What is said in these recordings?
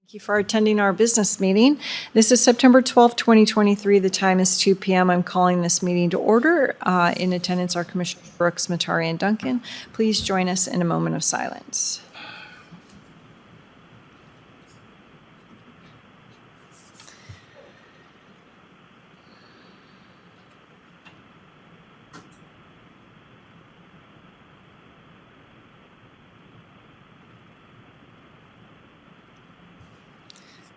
Thank you for attending our business meeting. This is September 12th, 2023. The time is 2 p.m. I'm calling this meeting to order. In attendance are Commissioners Brooks, Matari, and Duncan. Please join us in a moment of silence.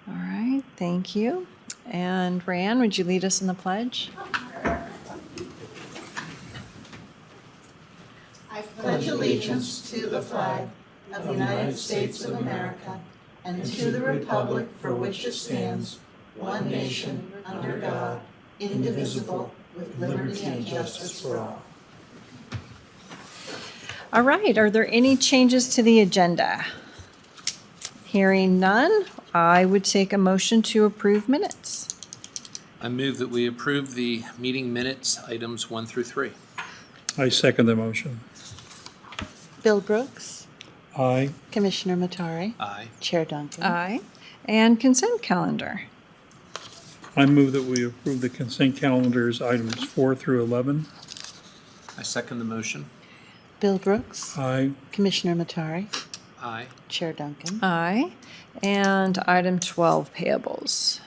All right, thank you. And Rayanne, would you lead us in the pledge? I pledge allegiance to the flag of the United States of America and to the republic for which it stands, one nation, under God, indivisible, with liberty and justice for all. All right, are there any changes to the agenda? Hearing none, I would take a motion to approve minutes. I move that we approve the meeting minutes, items 1 through 3. I second the motion. Bill Brooks, Aye. Commissioner Matari, Aye. Chair Duncan. Aye. And consent calendar. I move that we approve the consent calendars items 4 through 11. I second the motion. Bill Brooks, Aye. Commissioner Matari, Aye. Chair Duncan. Aye. And item 12, payables.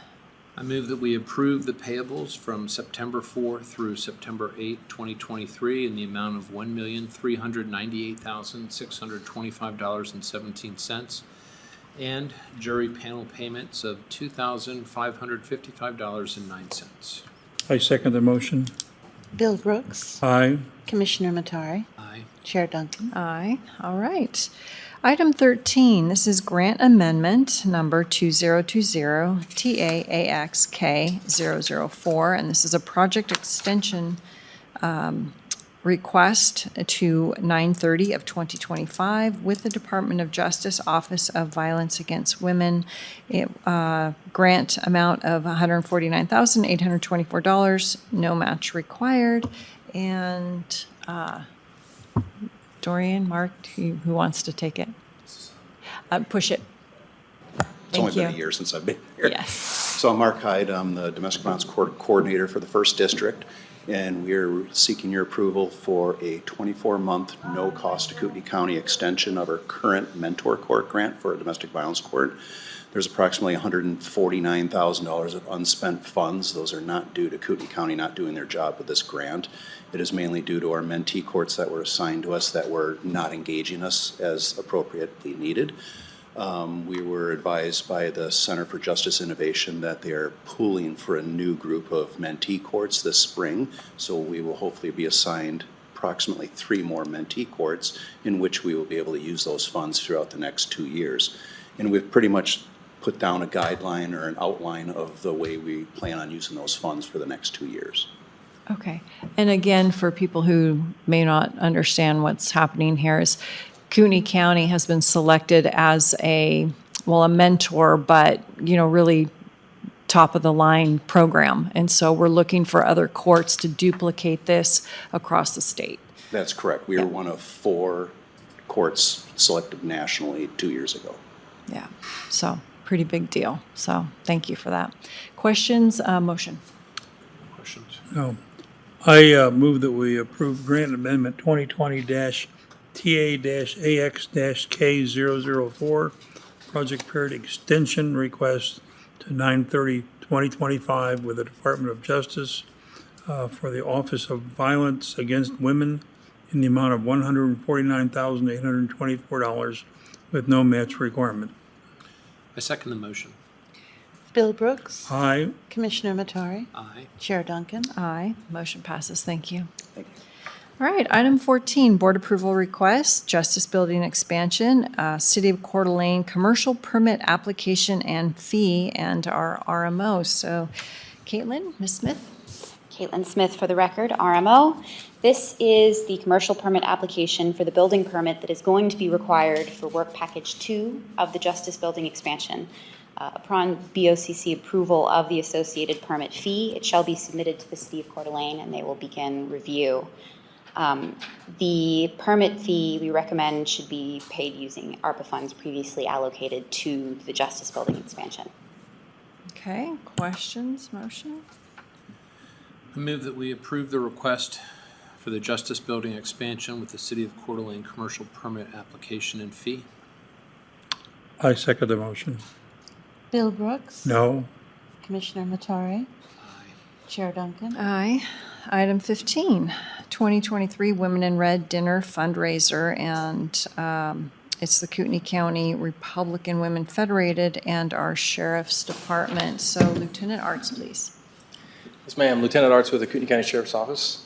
I move that we approve the payables from September 4 through September 8, 2023 in the amount of $1,398,625.17 and jury panel payments of $2,555.09. I second the motion. Bill Brooks, Aye. Commissioner Matari, Aye. Chair Duncan. Aye. All right. Item 13, this is grant amendment number 2020 TAAXK004, and this is a project extension request to 9/30 of 2025 with the Department of Justice Office of Violence Against Women. Grant amount of $149,824, no match required. And Dorian, Mark, who wants to take it? Push it. It's only been a you. year since I've been here. Yes. So I'm Mark Hyde. I'm the Domestic Violence Court Coordinator for the 1st District, and we're seeking your approval for a 24-month, no-cost to Kootenai County extension of our current Mentor Court grant for a domestic violence court. There's approximately $149,000 of unspent funds. Those are not due to Kootenai County not doing their job with this grant. It is mainly due to our mentee courts that were assigned to us that were not engaging us as appropriately needed. We were advised by the Center for Justice Innovation that they are pooling for a new group of mentee courts this spring. So we will hopefully be assigned approximately 3 more mentee courts in which we will be able to use those funds throughout the next 2 years. And we've pretty much put down a guideline or an outline of the way we plan on using those funds for the next 2 years. Okay. And again, for people who may not understand what's happening here is Kootenai County has been selected as a mentor, but, really top of the line program. And so we're looking for other courts to duplicate this across the state. That's correct. We were one of 4 courts selected nationally 2 years ago. Yeah. So pretty big deal. So thank you for that. Questions? Motion. Questions? No. I move that we approve grant amendment 2020-TA-AX-K004, project period extension request to 9/30/2025 with the Department of Justice for the Office of Violence Against Women in the amount of $149,824 with no match requirement. I second the motion. Bill Brooks, Aye. Commissioner Matari, Aye. Chair Duncan. Aye. Motion passes. Thank you. Thank you. All right, item 14, board approval request, Justice Building expansion, City of Coeur d'Alene commercial permit application and fee, and our RMO. So, Caitlin, Ms. Smith? Caitlin Smith for the record, RMO. This is the commercial permit application for the building permit that is going to be required for work package 2 of the Justice Building expansion. Upon BOCC approval of the associated permit fee, it shall be submitted to the City of Coeur d'Alene and they will begin review. The permit fee we recommend should be paid using ARPA funds previously allocated to the Justice Building expansion. Okay, questions, motion? I move that we approve the request for the Justice Building expansion with the City of Coeur d'Alene commercial permit application and fee. I second the motion. Bill Brooks. No. Commissioner Matari. Aye. Chair Duncan. Aye. Item 15, 2023 Women in Red Dinner Fundraiser, and it's the Kootenai County Republican Women Federated and our Sheriff's Department. So Lieutenant Arts, please. Yes, ma'am. Lieutenant Arts with the Kootenai County Sheriff's Office.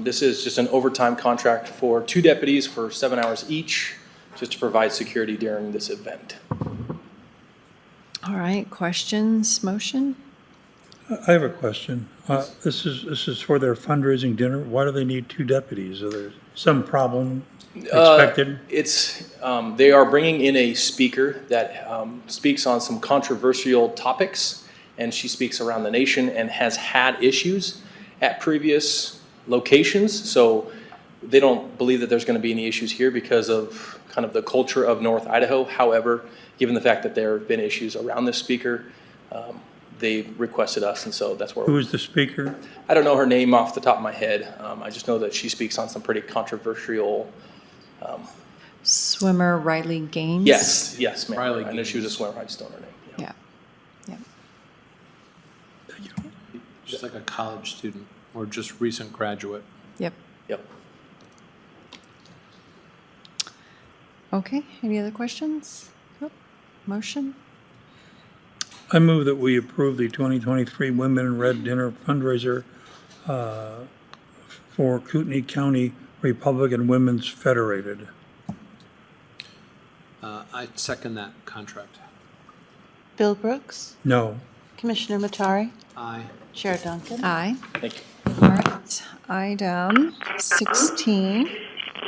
This is just an overtime contract for 2 deputies for 7 hours each, just to provide security during this event. All right, questions, motion? I have a question. This is for their fundraising dinner. Why do they need 2 deputies? Are there some problem expected? They are bringing in a speaker that speaks on some controversial topics, and she speaks around the nation and has had issues at previous locations. So they don't believe that there's going to be any issues here because of kind of the culture of North Idaho. However, given the fact that there have been issues around this speaker, they requested us, and so that's where. Who is the speaker? I don't know her name off the top of my head. I just know that she speaks on some pretty controversial. Swimmer Riley Gaines? Yes, ma'am. Riley I know she was a Gaines. swimmer. I just don't know her name. Yeah. Just like a college student or just recent graduate. Yep. Yep. Okay, any other questions? Nope. Motion? I move that we approve the 2023 Women in Red Dinner fundraiser for Kootenai County Republican Women's Federated. I second that contract. Bill Brooks. No. Commissioner Matari. Aye. Chair Duncan. Aye. Thank you. All right. Item 16,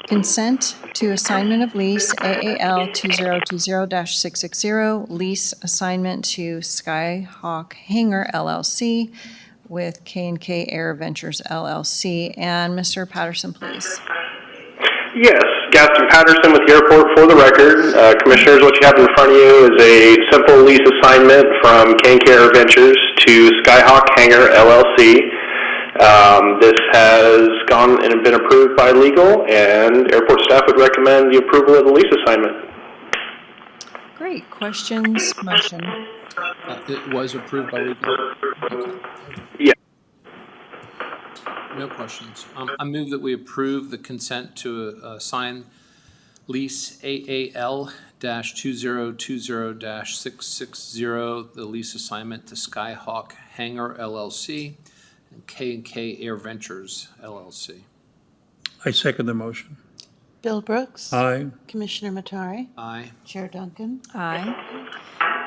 consent to assignment of lease AAL 2020-660, lease assignment to Skyhawk Hangar LLC with K&K Air Ventures LLC. And Mr. Patterson, please. Yes, Gaston Patterson with the airport for the record. Commissioners, what you have in front of you is a simple lease assignment from K&K Air Ventures to Skyhawk Hangar LLC. This has gone and been approved by legal, and airport staff would recommend the approval of the lease assignment. Great. Questions, motion? It was approved by legal? Okay. Yeah. No questions. I move that we approve the consent to sign lease AAL-2020-660, the lease assignment to Skyhawk Hangar LLC and K&K Air Ventures LLC. I second the motion. Bill Brooks. Aye. Commissioner Matari. Aye. Chair Duncan. Aye.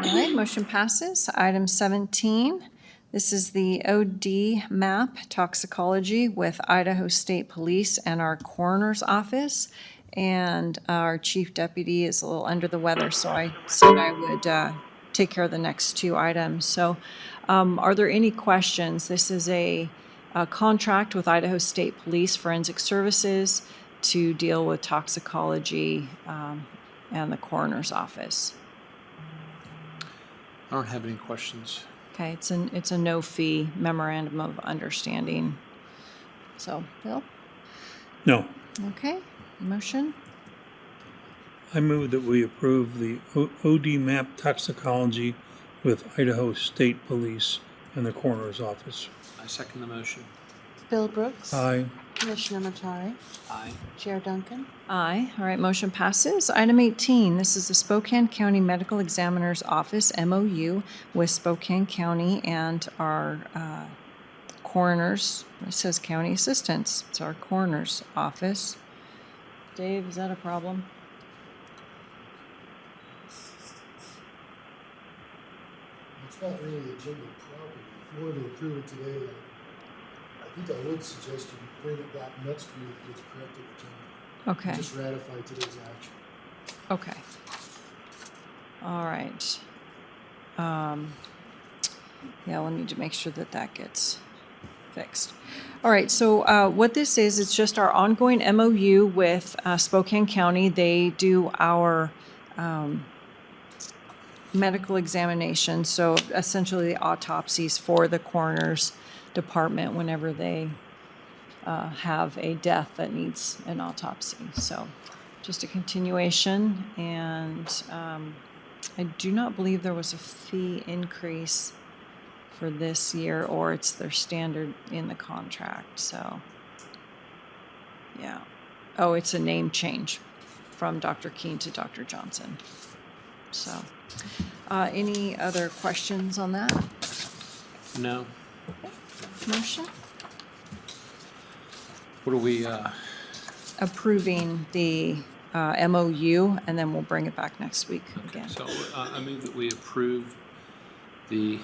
All right, motion passes. Item 17, this is the ODMAP toxicology with Idaho State Police and our Coroner's Office. And our chief deputy is a little under the weather, so I said I would take care of the next 2 items. So are there any questions? This is a contract with Idaho State Police Forensic Services to deal with toxicology and the Coroner's Office. I don't have any questions. Okay, it's a no-fee memorandum of understanding. So, Bill? No. Okay, motion? I move that we approve the ODMAP toxicology with Idaho State Police and the Coroner's Office. I second the motion. Bill Brooks. Aye. Commissioner Matari. Aye. Chair Duncan. Aye. All right, motion passes. Item 18, this is the Spokane County Medical Examiner's Office, MOU, with Spokane County and our coroners. It says county assistants. It's our coroner's office. Dave, is that a problem? It's not really agenda property. If you wanted to approve it today, I think I would suggest you bring it back next week with the corrected agenda. Okay, Just ratify today's action. okay. All right. Yeah, we'll need to make sure that that gets fixed. All right, so what this is, it's just our ongoing MOU with Spokane County. They do our medical examination, so essentially the autopsies for the coroner's department whenever they have a death that needs an autopsy. So just a continuation, and I do not believe there was a fee increase for this year, or it's their standard in the contract, so, yeah. Oh, it's a name change from Dr. Keene to Dr. Johnson. So, any other questions on that No. motion? What are we, Approving the MOU, and then we'll bring it back next week okay, again. so I move that we approve the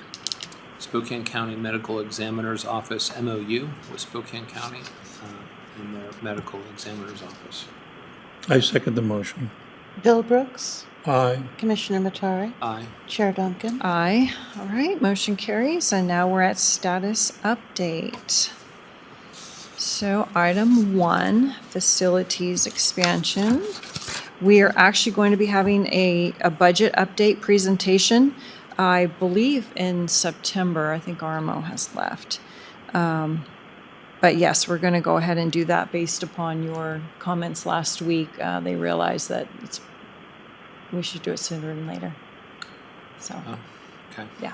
Spokane County Medical Examiner's Office MOU with Spokane County and their Medical Examiner's Office. I second the motion. Bill Brooks, Aye. Commissioner Matari, Aye. Chair Duncan. Aye. All right, motion carries, and now we're at status update. So item 1, facilities expansion. We are actually going to be having a budget update presentation, I believe in September. I think RMO has left. But yes, we're going to go ahead and do that based upon your comments last week. They realized that we should do it sooner than later. So, Oh, okay. yeah.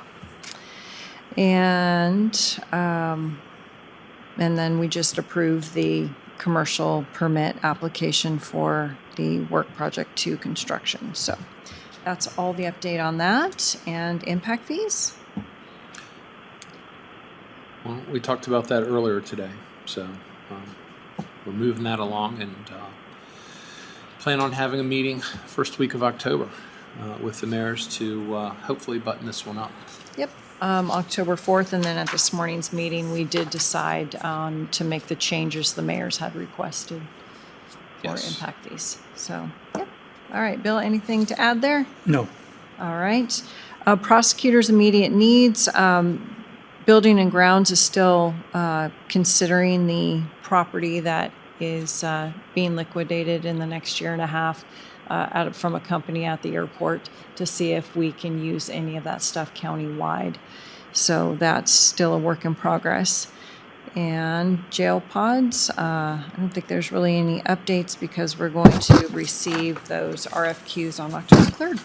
And then we just approved the commercial permit application for the Work Project 2 construction. So that's all the update on that. And impact fees? Well, we talked about that earlier today, so we're moving that along and plan on having a meeting first week of October with the mayors to hopefully button this one up. Yep, October 4th, and then at this morning's meeting, we did decide to make the changes the mayors had requested for Yes. impact fees. So, yep. All right, Bill, anything to add there? No. All right. Prosecutors' immediate needs. Building and Grounds is still considering the property that is being liquidated in the next year and a half from a company at the airport to see if we can use any of that stuff countywide. So that's still a work in progress. And jail pods, I don't think there's really any updates because we're going to receive those RFQs on October 3rd.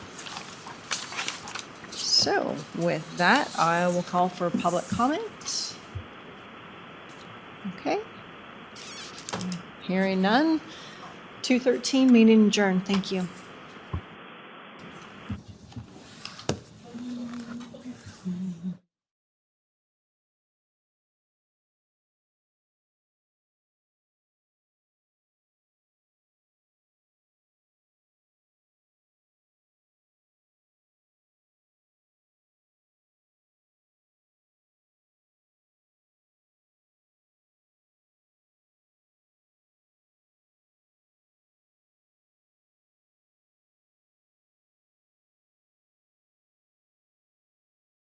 So with that, I will call for public comment. Okay. Hearing none. 2:13, meeting adjourned. Thank you.